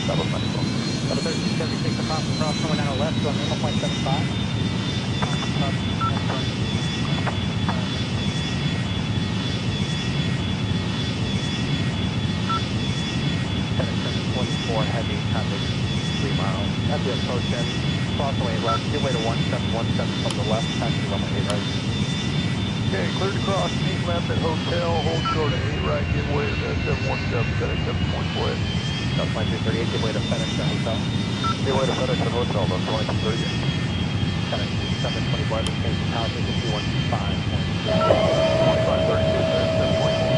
Double 24. Double 1376 across the cross, coming down the left, going 1.75. 24 heavy traffic, 3 miles. As we approach in, crossway left, give way to 1717 from the left, taxi runway 8 right. Okay, clear to cross, 8 left at hotel, hold short at 8 right, give way to 717, FedEx 7 points away. That's my 338, give way to FedEx to hotel. Give way to FedEx at hotel, that's 2238. FedEx 724, I've been changing tower frequency 125. 2532, FedEx 7 points.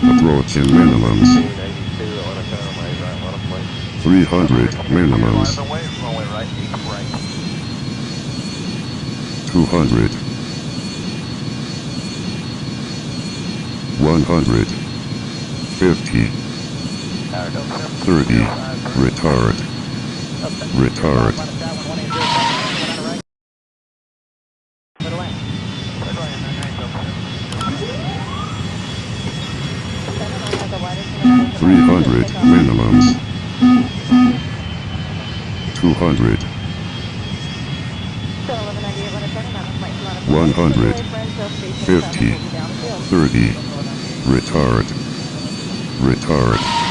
Approaching minimums. 300 minimums. 200. 100. 50. 30. Retard. Retard. 300 minimums. 200. 100. 50. 30. Retard. Retard.